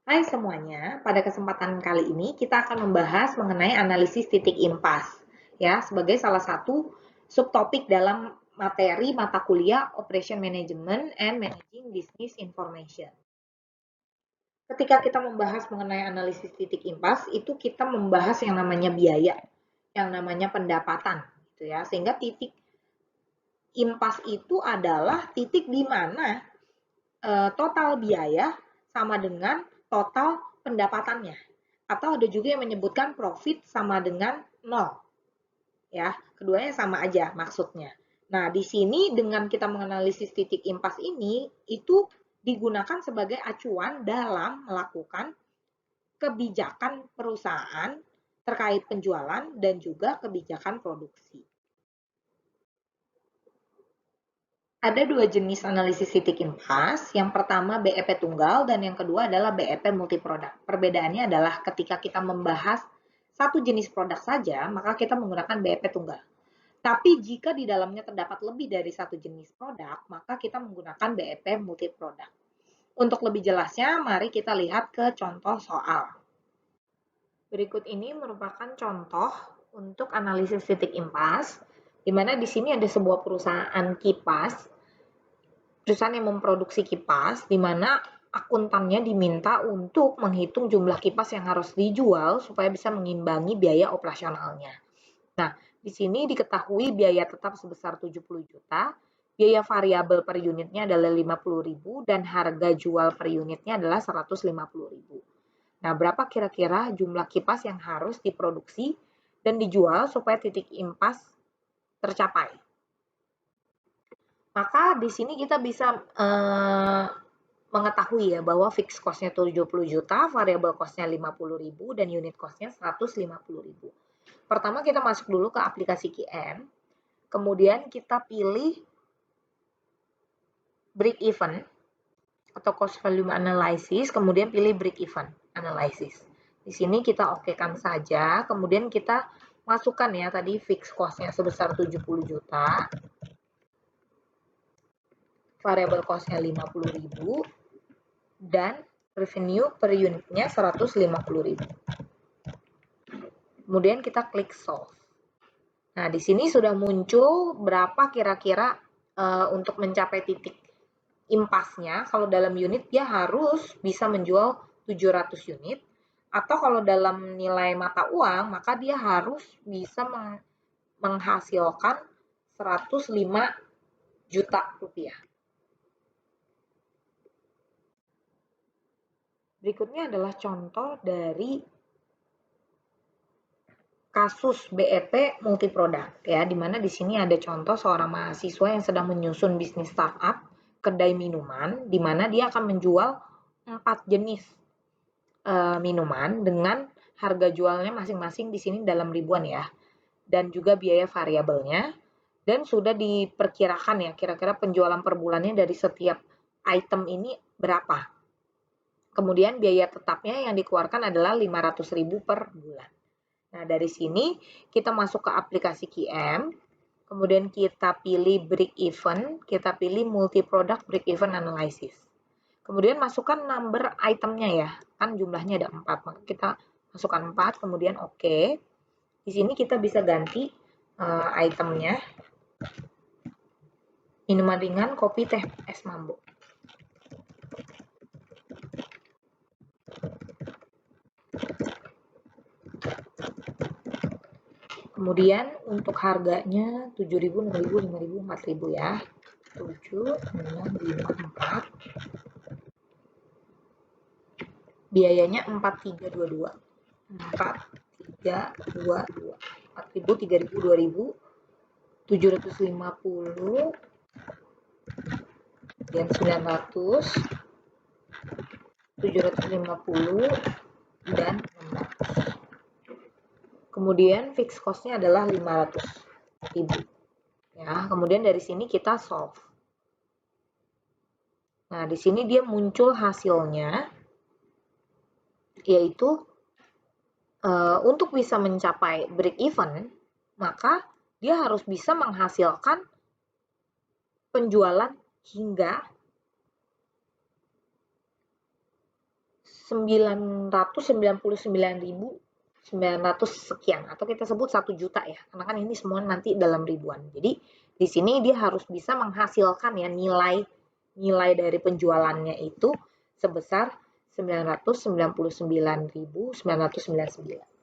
Hai semuanya, pada kesempatan kali ini kita akan membahas mengenai analisis titik impas ya sebagai salah satu subtopik dalam materi mata kuliah Operation Management and Managing Business Information. Ketika kita membahas mengenai analisis titik impas, itu kita membahas yang namanya biaya, yang namanya pendapatan gitu ya. Sehingga titik impas itu adalah titik di mana total biaya sama dengan total pendapatannya. Atau ada juga yang menyebutkan profit sama dengan 0. Ya, keduanya sama aja maksudnya. Nah, di sini dengan kita menganalisis titik impas ini, itu digunakan sebagai acuan dalam melakukan kebijakan perusahaan terkait penjualan dan juga kebijakan produksi. Ada dua jenis analisis titik impas. Yang pertama BEP tunggal dan yang kedua adalah BEP multiproduk. Perbedaannya adalah ketika kita membahas satu jenis produk saja, maka kita menggunakan BEP tunggal. Tapi jika di dalamnya terdapat lebih dari satu jenis produk, maka kita menggunakan BEP multiproduk. Untuk lebih jelasnya, mari kita lihat ke contoh soal. Berikut ini merupakan contoh untuk analisis titik impas, di mana di sini ada sebuah perusahaan kipas, perusahaan yang memproduksi kipas, di mana akuntannya diminta untuk menghitung jumlah kipas yang harus dijual supaya bisa mengimbangi biaya operasionalnya. Nah, di sini diketahui biaya tetap sebesar 70 juta, biaya variabel per unitnya adalah 50.000 dan harga jual per unitnya adalah 150.000. Nah, berapa kira-kira jumlah kipas yang harus diproduksi dan dijual supaya titik impas tercapai? Maka di sini kita bisa mengetahui ya bahwa fixed cost-nya 70 juta, variable cost-nya 50.000 dan unit cost-nya 150.000. Pertama kita masuk dulu ke aplikasi QM, kemudian kita pilih break even atau cost value analysis, kemudian pilih break even analysis. Di sini kita okekan saja, kemudian kita masukkan ya tadi fixed cost-nya sebesar 70 juta, variable cost-nya 50.000 dan revenue per unitnya 150.000. Kemudian kita klik solve. Nah, di sini sudah muncul berapa kira-kira untuk mencapai titik impasnya. Kalau dalam unit dia harus bisa menjual 700 unit, atau kalau dalam nilai mata uang maka dia harus bisa menghasilkan 105 juta rupiah. Berikutnya adalah contoh dari kasus BEP multiproduk ya, di mana di sini ada contoh seorang mahasiswa yang sedang menyusun bisnis startup kedai minuman, di mana dia akan menjual 4 jenis minuman dengan harga jualnya masing-masing di sini dalam ribuan ya, dan juga biaya variabelnya, dan sudah diperkirakan ya kira-kira penjualan per bulannya dari setiap item ini berapa. Kemudian biaya tetapnya yang dikeluarkan adalah 500.000 per bulan. Nah, dari sini kita masuk ke aplikasi QM, kemudian kita pilih break even, kita pilih multi product break even analysis. Kemudian masukkan number itemnya ya, kan jumlahnya ada 4, maka kita masukkan 4, kemudian oke. Di sini kita bisa ganti itemnya, minuman ringan, kopi, teh, es mambo. Kemudian untuk harganya 7.000, 6.000, 5.000, 4.000 ya. 7, 6, 5, 4. Biayanya 4.322. 4.322. 4.000, 3.000, 2.000, 750, dan 900, 750, dan 600. Kemudian fixed cost-nya adalah 500.000. Ya, kemudian dari sini kita solve. Nah, di sini dia muncul hasilnya, yaitu untuk bisa mencapai break even, maka dia harus bisa menghasilkan penjualan hingga 999.900 sekian, atau kita sebut 1 juta ya, karena kan ini semua nanti dalam ribuan. Jadi di sini dia harus bisa menghasilkan ya nilai dari penjualannya itu sebesar 999.999.